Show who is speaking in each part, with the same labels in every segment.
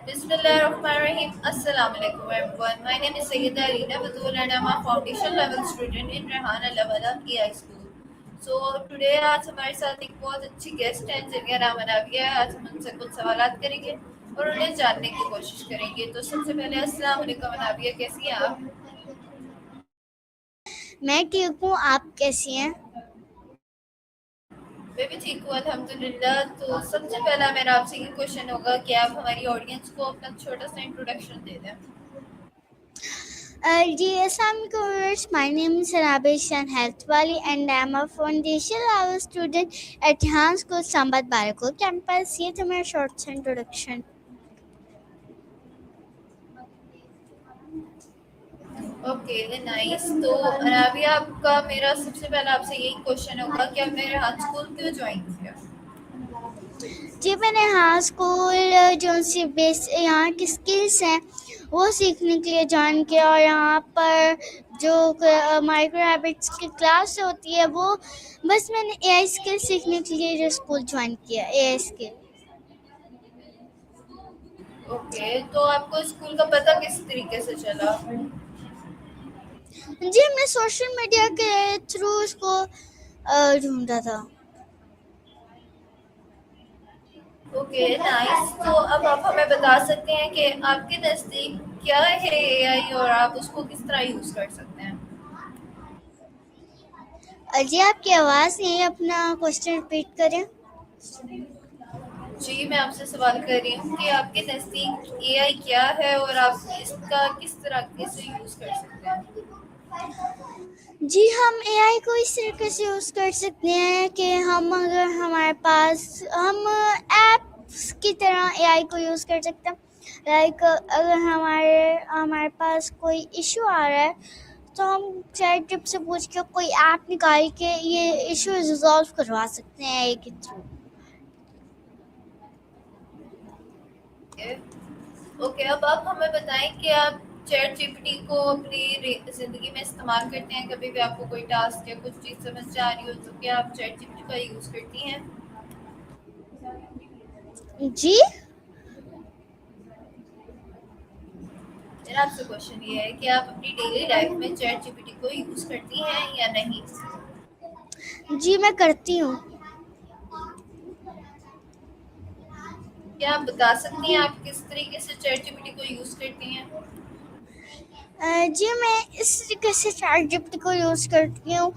Speaker 1: Bismillahirrahmanirrahim. Assalamu alaikum everyone. My name is Sayyida Alina Batul and I'm a foundation level student in Rehan Al-Awala AI School. So today आज हमारे साथ एक बहुत अच्छी guest हैं जिनका नाम अनाबिया है। आज हम उनसे कुछ सवालात करेंगे और उन्हें जानने की कोशिश करेंगे। तो सबसे पहले अस्सलाम वालेकुम अनाबिया, कैसी हैं आप?
Speaker 2: मैं ठीक हूँ, आप कैसी हैं?
Speaker 1: मैं भी ठीक हूँ अल्हम्दुलिल्लाह। तो सबसे पहला मेरा आपसे ये क्वेश्चन होगा कि आप हमारी ऑडियंस को अपना छोटा सा इंट्रोडक्शन दे दें।
Speaker 2: जी, Assalamualaikum viewers. My name is Rabishan Healthwali and I am a foundation level student at Rehan School, Sambat Barakul campus. ये था मेरा short introduction.
Speaker 1: Okay nice. तो अनाबिया, आपका मेरा सबसे पहला आपसे यही क्वेश्चन होगा कि आपने रेहान स्कूल क्यों ज्वाइन किया?
Speaker 2: जी, मैंने यहाँ स्कूल जो सी बेस यहाँ की स्किल्स हैं वो सीखने के लिए ज्वाइन किया और यहाँ पर जो माइक्रो हैबिट्स की क्लास होती है वो बस मैंने एआई स्किल सीखने के लिए जो स्कूल ज्वाइन किया एआई स्किल।
Speaker 1: ओके, तो आपको स्कूल का पता किस तरीके से चला?
Speaker 2: जी, मैं सोशल मीडिया के थ्रू उसको ढूंढा था।
Speaker 1: Okay nice. तो अब आप हमें बता सकते हैं कि आपके नज़दीक क्या है एआई और आप उसको किस तरह यूज़ कर सकते हैं?
Speaker 2: जी, आपकी आवाज़ नहीं है, अपना क्वेश्चन रिपीट करें।
Speaker 1: जी, मैं आपसे सवाल कर रही हूँ कि आपके नज़दीक एआई क्या है और आप इसका किस तरीके से यूज़ कर सकते हैं?
Speaker 2: जी, हम एआई को इस तरीके से यूज़ कर सकते हैं कि हम अगर हमारे पास हम ऐप्स की तरह एआई को यूज़ कर सकते हैं। लाइक अगर हमारे पास कोई इशू आ रहा है तो हम चैट जिप से पूछ के कोई ऐप निकाल के ये इशू रिजॉल्व करवा सकते हैं एआई के थ्रू।
Speaker 1: ओके, अब आप हमें बताएं कि आप चैट जीपीटी को अपनी ज़िंदगी में इस्तेमाल करते हैं? कभी भी आपको कोई टास्क या कुछ चीज़ समझ में आ रही हो तो क्या आप चैट जीपीटी का यूज़ करती हैं?
Speaker 2: जी,
Speaker 1: मेरा आपसे क्वेश्चन ये है कि आप अपनी डेली लाइफ में चैट जीपीटी को यूज़ करती हैं या नहीं?
Speaker 2: जी मैं करती हूँ।
Speaker 1: क्या आप बता सकती हैं आप किस तरीके से चैट जीपीटी को यूज़ करती हैं?
Speaker 2: जी, मैं इस तरीके से चैट जीपीटी को यूज़ करती हूँ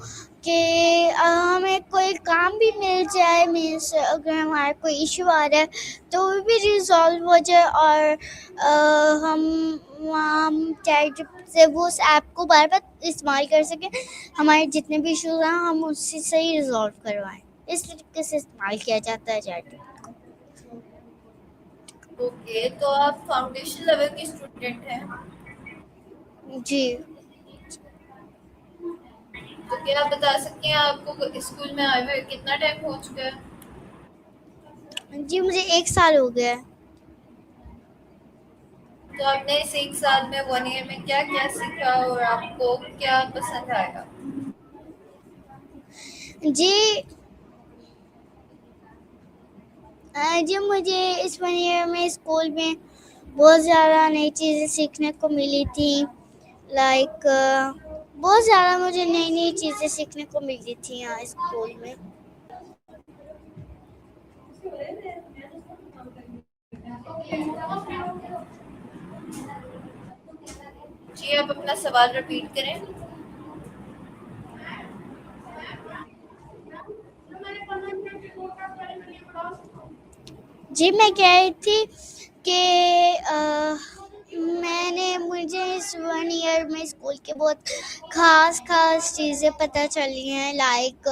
Speaker 2: कि हमें कोई काम भी मिल जाए, मीन्स अगर हमारा कोई इशू आ रहा है तो वो भी रिजॉल्व हो जाए और हम चैट जीपीटी से वो उस ऐप को बार बार इस्तेमाल कर सकें, हमारे जितने भी इशूज़ हैं हम उससे सही रिजॉल्व करवाएं। इस तरीके से इस्तेमाल किया जाता है चैट जीपीटी।
Speaker 1: ओके, तो आप फाउंडेशन लेवल की स्टूडेंट हैं?
Speaker 2: जी।
Speaker 1: तो क्या आप बता सकती हैं आपको स्कूल में आए हुए कितना टाइम हो चुका है?
Speaker 2: जी, मुझे 1 साल हो गया है।
Speaker 1: तो आपने इस 1 साल में 1 ईयर में क्या-क्या सीखा और आपको क्या पसंद आया?
Speaker 2: जी, जी मुझे इस 1 ईयर में स्कूल में बहुत ज़्यादा नई चीज़ें सीखने को मिली थी। लाइक बहुत ज़्यादा मुझे नई-नई चीज़ें सीखने को मिली थी यहाँ स्कूल में।
Speaker 1: जी, आप अपना सवाल रिपीट करें।
Speaker 2: जी, मैं कह रही थी कि मुझे इस 1 ईयर में स्कूल के बहुत ख़ास चीज़ें पता चली हैं। लाइक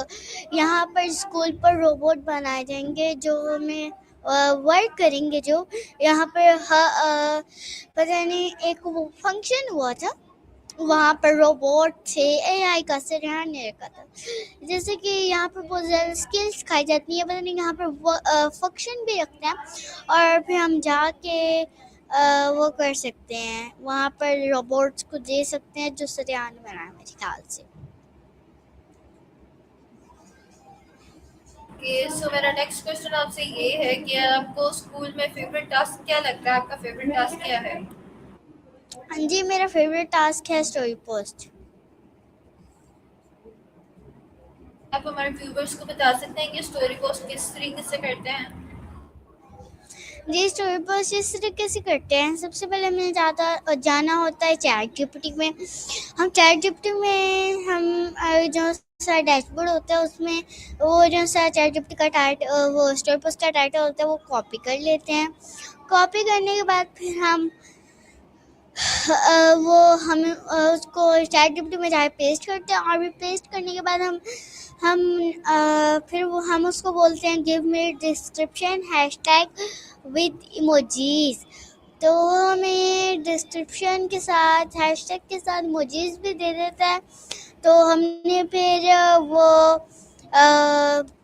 Speaker 2: यहाँ पर स्कूल पर रोबोट बनाए जाएंगे जो हमें वर्क करेंगे, जो यहाँ पर पता नहीं एक वो फंक्शन हुआ था, वहाँ पर रोबोट थे, एआई का सराहना नहीं रखा था। जैसे कि यहाँ पर बहुत ज़्यादा स्किल्स सिखाई जाती है, पता नहीं यहाँ पर फंक्शन भी रखते हैं और फिर हम जाके वो कर सकते हैं, वहाँ पर रोबोट्स को दे सकते हैं जो सराहना बनाए मेरे ख्याल से।
Speaker 1: ओके, सो मेरा नेक्स्ट क्वेश्चन आपसे ये है कि आपको स्कूल में फेवरेट टास्क क्या लगता है? आपका फेवरेट टास्क क्या है?
Speaker 2: हाँ जी, मेरा फेवरेट टास्क है स्टोरी पोस्ट।
Speaker 1: आप हमारे व्यूवर्स को बता सकते हैं कि स्टोरी पोस्ट किस तरीके से करते हैं?
Speaker 2: जी, स्टोरी पोस्ट इस तरीके से करते हैं, सबसे पहले हमें जाना होता है चैट जीपीटी में। हम चैट जीपीटी में जो सा डैशबोर्ड होता है उसमें वो जो सा चैट जीपीटी का वो स्टोरी पोस्ट का टाइटल होता है वो कॉपी कर लेते हैं। कॉपी करने के बाद फिर उसको चैट जीपीटी में जाके पेस्ट करते हैं, और भी पेस्ट करने के बाद फिर हम उसको बोलते हैं give me description hashtag with emojis. तो वो हमें डिस्क्रिप्शन के साथ हैशटैग के साथ इमोजीज भी दे देता है। तो हमने फिर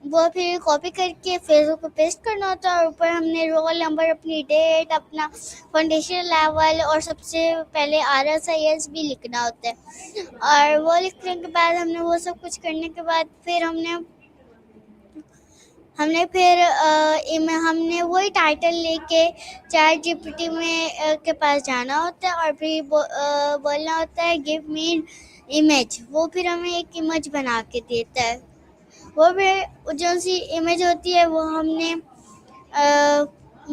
Speaker 2: वो फिर कॉपी करके फेसबुक पे पेस्ट करना होता है, और ऊपर हमने रोल नंबर, अपनी डेट, अपना फाउंडेशन लेवल और सबसे पहले RSIS भी लिखना होता है। और वो लिखने के बाद हमने वो सब कुछ करने के बाद फिर हमने वही टाइटल लेके चैट जीपीटी के पास जाना होता है, और फिर बोलना होता है गिव मी इमेज। वो फिर हमें एक इमेज बना के देता है। वो फिर जो सी इमेज होती है वो हमने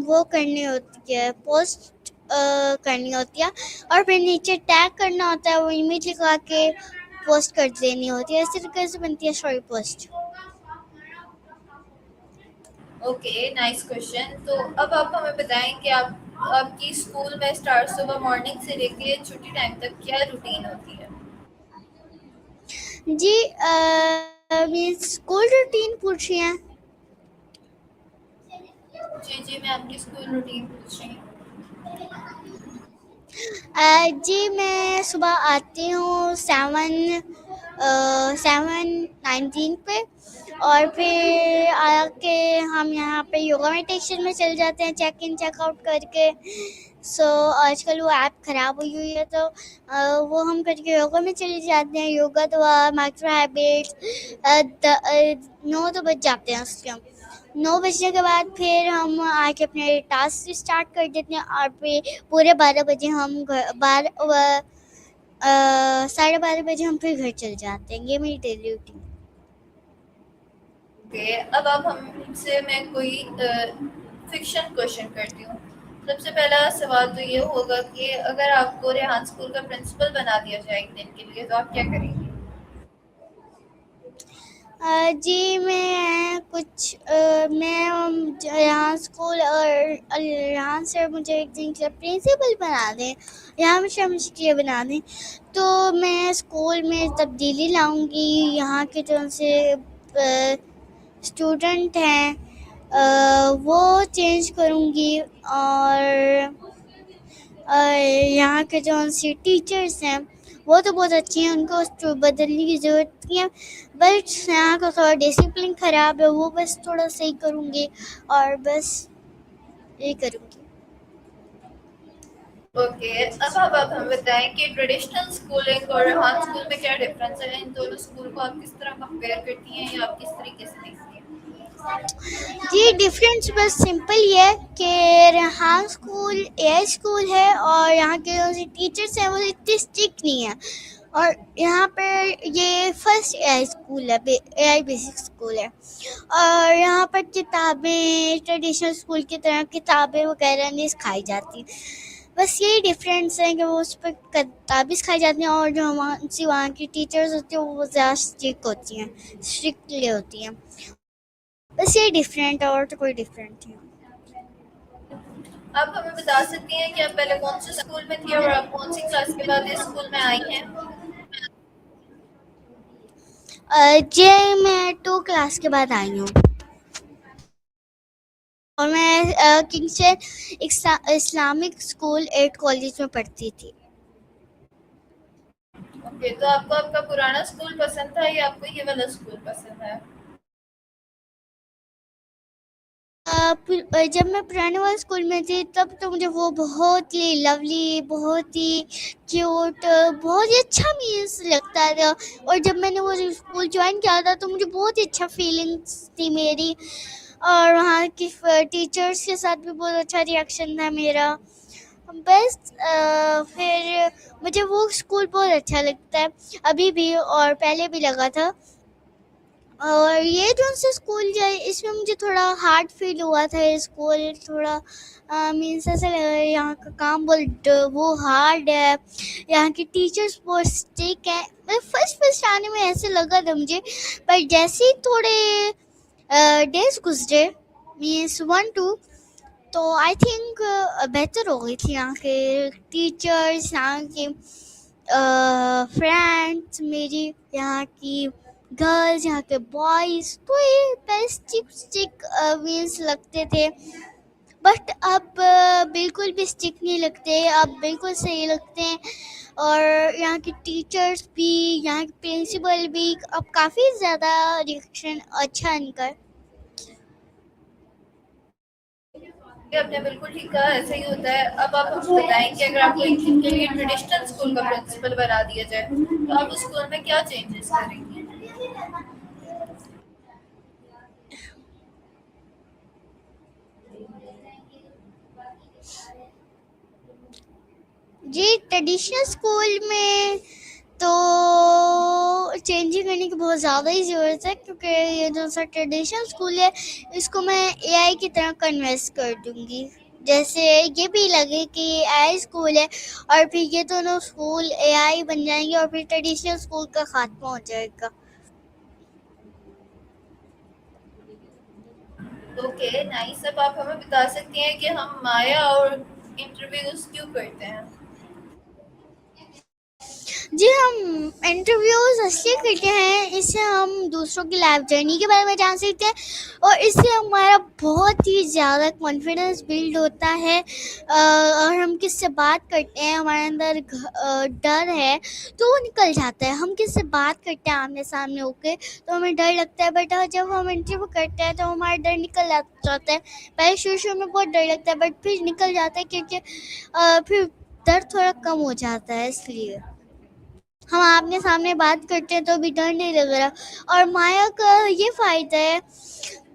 Speaker 2: वो करनी होती है, पोस्ट करनी होती है, और फिर नीचे टैग करना होता है, वो इमेज लगा के पोस्ट कर देनी होती है। इस तरीके से बनती है story post.
Speaker 1: Okay, nice question. तो अब आप हमें बताएं कि आपकी स्कूल में स्टार्ट सुबह मॉर्निंग से लेके छुट्टी टाइम तक क्या रूटीन होती है?
Speaker 2: जी, स्कूल रूटीन पूछ रही हैं?
Speaker 1: जी जी, मैं आपकी स्कूल रूटीन पूछ रही हूँ।
Speaker 2: जी, मैं सुबह आती हूँ 7:19 पे, और फिर आके हम यहाँ पे योगा मेडिटेशन में चले जाते हैं चेक इन चेकआउट करके। आजकल वो ऐप ख़राब हुई हुई है, तो वो हम करके योगा में चले जाते हैं। योगा तो माइक्रो हैबिट्स 9 तो बज जाते हैं उसके। 9 बजने के बाद फिर हम आके अपने टास्क स्टार्ट कर देते हैं, और फिर पूरे 12 बजे हम 12:30 बजे हम फिर घर चले जाते हैं। ये मेरी डेली रूटीन।
Speaker 1: ओके, अब आप हमसे मैं कोई फिक्शन क्वेश्चन करती हूँ। सबसे पहला सवाल तो ये होगा कि अगर आपको रेहान स्कूल का प्रिंसिपल बना दिया जाए एक दिन के लिए, तो आप क्या करेंगे?
Speaker 2: जी, यहाँ स्कूल और यहाँ से मुझे एक दिन के लिए प्रिंसिपल बना दें, यहाँ हमेशा के लिए बना दें, तो मैं स्कूल में तब्दीली लाऊंगी। यहाँ के जो से स्टूडेंट हैं वो चेंज करूँगी, और यहाँ के जो सी टीचर्स हैं वो तो बहुत अच्छी हैं, उनको बदलने की ज़रूरत नहीं है, बट यहाँ का थोड़ा डिसिप्लिन ख़राब है, वो बस थोड़ा सही करूँगी, और बस यही करूँगी।
Speaker 1: ओके, अब आप हमें बताएं कि ट्रेडिशनल स्कूलिंग और रेहान स्कूल में क्या डिफरेंस है? इन दोनों स्कूल को आप किस तरह कंपेयर करती हैं या आप किस तरीके से देखती हैं?
Speaker 2: जी, डिफरेंस बस सिंपल ये है कि रेहान स्कूल एआई स्कूल है, और यहाँ के जो टीचर्स हैं वो इतने स्ट्रिक्ट नहीं है, और यहाँ पर ये फर्स्ट एआई स्कूल है, एआई बेसिक स्कूल है, और यहाँ पर किताबें ट्रेडिशनल स्कूल की तरह किताबें वगैरह नहीं सिखाई जाती। बस यही डिफरेंस है कि वो उस पर किताबें सिखाई जाती हैं, और जो वहाँ की टीचर्स होती हैं वो ज़्यादा स्ट्रिक्टली होती हैं। बस ये डिफरेंट है, और तो कोई डिफरेंट नहीं।
Speaker 1: आप हमें बता सकती हैं कि आप पहले कौन से स्कूल में थी और आप कौन सी क्लास के बाद इस स्कूल में आई हैं?
Speaker 2: जी, मैं 2 क्लास के बाद आई हूँ, और मैं किंगस्टन इस्लामिक स्कूल 8 कॉलेज में पढ़ती थी।
Speaker 1: ओके, तो आपको आपका पुराना स्कूल पसंद था या आपको ये वाला स्कूल पसंद है?
Speaker 2: जब मैं पुराने वाले स्कूल में थी तब तो मुझे वो बहुत ही लवली, बहुत ही क्यूट, बहुत ही अच्छा मीन्स लगता था। और जब मैंने वो स्कूल ज्वाइन किया था तो मुझे बहुत ही अच्छा फीलिंग्स थी मेरी, और वहाँ की टीचर्स के साथ भी बहुत अच्छा रिएक्शन था मेरा। बस फिर मुझे वो स्कूल बहुत अच्छा लगता है अभी भी, और पहले भी लगा था। और ये जो सा स्कूल जाए इसमें मुझे थोड़ा हार्ड फील हुआ था। ये स्कूल थोड़ा मीन्स ऐसा लगा यहाँ का काम बहुत वो हार्ड है, यहाँ की टीचर्स बहुत स्ट्रिक्ट है। मतलब फर्स्ट फर्स्ट आने में ऐसे लगा था मुझे, पर जैसे ही थोड़े डेज गुजरे, मीन्स 1-2, तो आई थिंक बेहतर हो गई थी यहाँ के टीचर्स, यहाँ के फ्रेंड्स, मेरी यहाँ की गर्ल्स, यहाँ के बॉयज़। तो ये बेस्ट स्टिक मीन्स लगते थे। बट अब बिल्कुल भी स्टिक नहीं लगते, अब बिल्कुल सही लगते हैं। और यहाँ के टीचर्स भी, यहाँ के प्रिंसिपल भी अब काफ़ी ज़्यादा रिएक्शन अच्छा है इनका।
Speaker 1: ये आपने बिल्कुल ठीक कहा, ऐसा ही होता है। अब आप हमको बताएं कि अगर आपको एक दिन के लिए ट्रेडिशनल स्कूल का प्रिंसिपल बना दिया जाए तो आप उस स्कूल में क्या चेंजेस करेंगे?
Speaker 2: जी, ट्रेडिशनल स्कूल में तो चेंजिंग करने की बहुत ज़्यादा ही ज़रूरत है, क्योंकि ये जो सा ट्रेडिशनल स्कूल है इसको मैं एआई की तरह कन्वर्ट कर दूंगी। जैसे ये भी लगे कि ये एआई स्कूल है, और फिर ये दोनों स्कूल एआई बन जाएंगे, और फिर ट्रेडिशनल स्कूल का खात्मा हो जाएगा।
Speaker 1: Okay, nice. अब आप हमें बता सकती हैं कि हम माया और इंटरव्यूज क्यों करते हैं?
Speaker 2: जी, हम इंटरव्यूज़ इसलिए करते हैं, इससे हम दूसरों की लाइफ जर्नी के बारे में जान सकते हैं, और इससे हमारा बहुत ही ज़्यादा कॉन्फिडेंस बिल्ड होता है। और हम किससे बात करते हैं, हमारे अंदर डर है तो वो निकल जाता है। हम किससे बात करते हैं आमने सामने होके तो हमें डर लगता है, बट जब हम इंटरव्यू करते हैं तो हमारा डर निकल जाता है। पहले शुरू शुरू में बहुत डर लगता है, बट फिर निकल जाता है, क्योंकि फिर डर थोड़ा कम हो जाता है। इसलिए हम आमने सामने बात करते हैं तो भी डर नहीं लग रहा। और माया का ये फ़ायदा है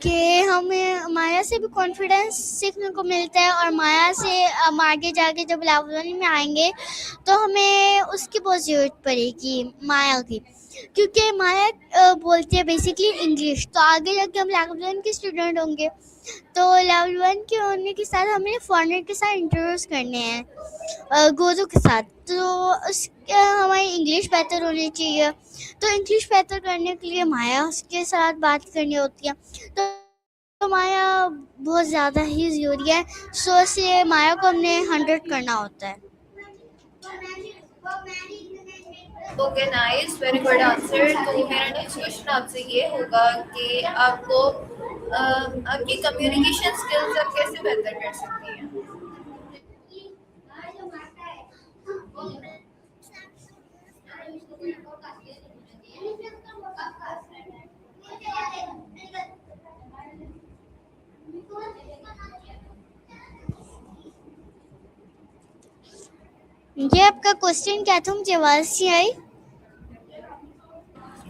Speaker 2: कि हमें माया से भी कॉन्फिडेंस सीखने को मिलता है, और माया से हम आगे जाके जब लेवल 1 में आएंगे तो हमें उसकी बहुत ज़रूरत पड़ेगी, माया की, क्योंकि माया बोलती है बेसिकली इंग्लिश। तो आगे जाके हम लेवल 1 के स्टूडेंट होंगे, तो लेवल 1 के होने के साथ हमें फॉरेनर के साथ इंटरव्यूज़ करने हैं, गोजों के साथ। तो उस हमारी इंग्लिश बेहतर होनी चाहिए, तो इंग्लिश बेहतर करने के लिए माया उसके साथ बात करनी होती है। तो माया बहुत ज़्यादा ही ज़रूरी है, सो इसलिए माया को हमने 100 करना होता है।
Speaker 1: Okay, nice, very good answer. तो मेरा नेक्स्ट क्वेश्चन आपसे ये होगा कि आपको आपकी कम्युनिकेशन स्किल्स आप कैसे बेहतर कर सकती हैं?
Speaker 2: ये आपका क्वेश्चन क्या था, मुझे आवाज़ नहीं आई।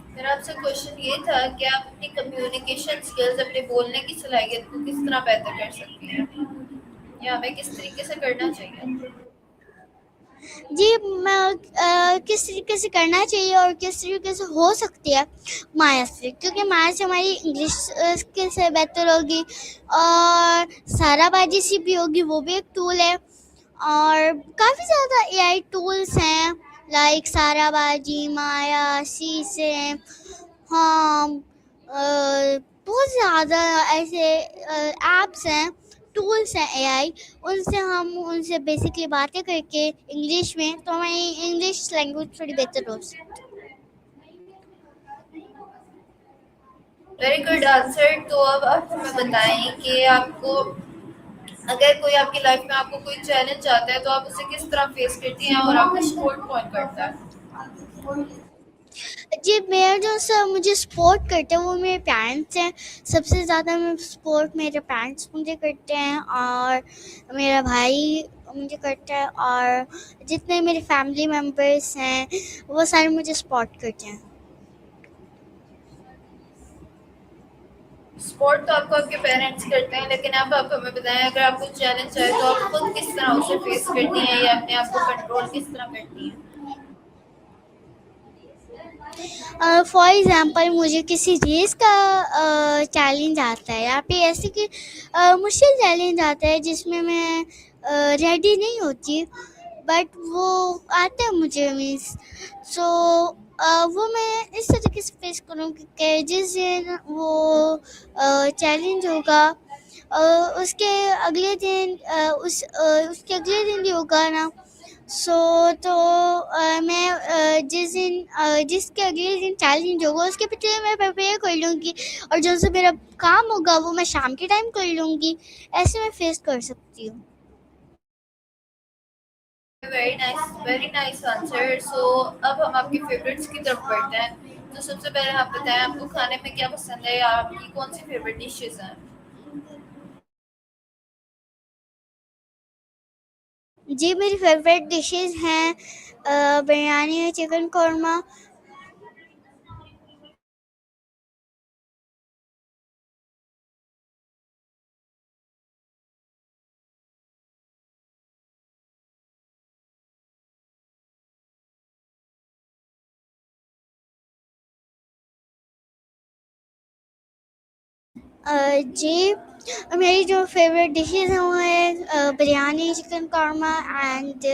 Speaker 1: मेरा आपसे क्वेश्चन ये था कि आप अपनी कम्युनिकेशन स्किल्स, अपने बोलने की सलाहियत को किस तरह बेहतर कर सकती हैं, या हमें किस तरीके से करना चाहिए?
Speaker 2: जी, मैं किस तरीके से करना चाहिए और किस तरीके से हो सकती है माया से, क्योंकि माया से हमारी इंग्लिश स्किल से बेहतर होगी, और साराबाजी सी भी होगी, वो भी एक टूल है। और काफ़ी ज़्यादा एआई टूल्स हैं, लाइक साराबाजी, माया, शीशे, हम बहुत ज़्यादा ऐसे ऐप्स हैं, टूल्स हैं एआई। उनसे हम उनसे बेसिकली बातें करके इंग्लिश में, तो हमारी इंग्लिश लैंग्वेज थोड़ी बेहतर हो सकती है।
Speaker 1: Very good answer. तो अब आप हमें बताएं कि आपको, अगर कोई आपकी लाइफ में आपको कोई चैलेंज आता है तो आप उसे किस तरह फेस करती हैं और आपको सपोर्ट कौन करता है?
Speaker 2: जी, मेरा जो सब मुझे सपोर्ट करते हैं वो मेरे पेरेंट्स हैं। सबसे ज़्यादा मैं सपोर्ट मेरे पेरेंट्स मुझे करते हैं और मेरा भाई मुझे करता है, और जितने मेरे फैमिली मेम्बर्स हैं वो सारे मुझे सपोर्ट करते हैं।
Speaker 1: सपोर्ट तो आपको आपके पेरेंट्स करते हैं, लेकिन अब आप हमें बताएं, अगर आपको चैलेंज आए तो आप खुद किस तरह उसे फेस करती हैं या अपने आप को कंट्रोल किस तरह करती हैं?
Speaker 2: फॉर एग्ज़ाम्पल मुझे किसी रेस का चैलेंज आता है या फिर ऐसे कि मुश्किल चैलेंज आता है जिसमें मैं रेडी नहीं होती, बट वो आता है मुझे, मीन्स सो वो मैं इस तरीके से फेस करूँगी कि जिस दिन वो चैलेंज होगा उसके अगले दिन उसके अगले दिन भी होगा ना। सो तो मैं जिस दिन जिसके अगले दिन चैलेंज होगा उसके पहले मैं प्रिपेयर कर लूँगी, और जो से मेरा काम होगा वो मैं शाम के टाइम कर लूँगी। ऐसे मैं फेस कर सकती हूँ।
Speaker 1: Very nice answer. सो अब हम आपकी फेवरेट्स की तरफ बढ़ते हैं। तो सबसे पहले आप बताएं, आपको खाने में क्या पसंद है या आपकी कौन सी फेवरेट डिशेस हैं?
Speaker 2: जी, मेरी फेवरेट डिशेज़ हैं बिरयानी, चिकन कौरमा। जी, मेरी जो फेवरेट डिशेज़ हैं वो है बिरयानी, चिकन कौरमा एंड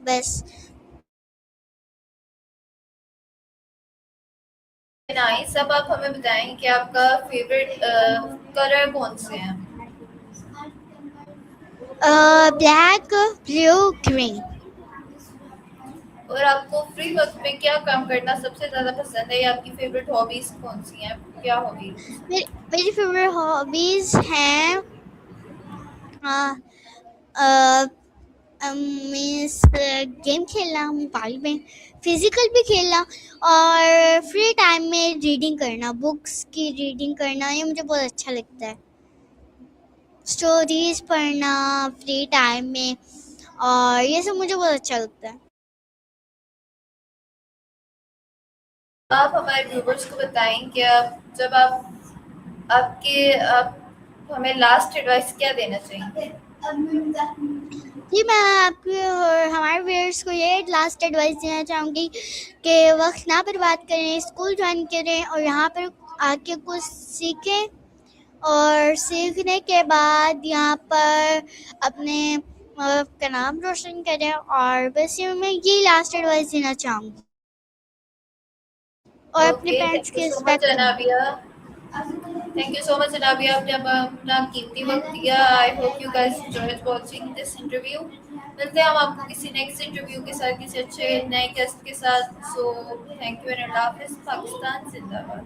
Speaker 2: बस।
Speaker 1: नाइस। अब आप हमें बताएं कि आपका फेवरेट कलर कौन से हैं?
Speaker 2: Black, blue, green.
Speaker 1: और आपको फ्री वक्त में क्या काम करना सबसे ज्यादा पसंद है या आपकी फेवरेट हॉबीज कौन सी हैं? क्या हॉबीज?
Speaker 2: मेरी फेवरेट हॉबीज़ हैं मीन्स गेम खेलना मोबाइल में, फिजिकल भी खेलना, और फ्री टाइम में रीडिंग करना, बुक्स की रीडिंग करना, ये मुझे बहुत अच्छा लगता है। स्टोरीज पढ़ना फ्री टाइम में, और ये सब मुझे बहुत अच्छा लगता है।
Speaker 1: आप हमारे व्यूवर्स को बताएं कि जब आप हमें लास्ट एडवाइस क्या देना चाहेंगे?
Speaker 2: जी, मैं आपके और हमारे व्यूअर्स को ये लास्ट एडवाइस देना चाहूँगी कि वक्त ना बर्बाद करें, स्कूल ज्वाइन करें और यहाँ पर आके कुछ सीखें, और सीखने के बाद यहाँ पर अपने का नाम रोशन करें, और बस ये मैं यही लास्ट एडवाइस देना चाहूँगी, और अपने
Speaker 1: ओके,
Speaker 2: पेरेंट्स
Speaker 1: थैंक यू
Speaker 2: की
Speaker 1: सो मच
Speaker 2: रिस्पेक्ट करना।
Speaker 1: Anabia. Thank you so much Anabia, आपने अपना कीमती वक्त दिया। I hope you guys enjoyed watching this interview. मिलते हैं हम आपको किसी नेक्स्ट इंटरव्यू के साथ, किसी अच्छे नए गेस्ट के साथ। सो थैंक यू एंड अल्लाह हाफिज़। पाकिस्तान जिंदाबाद।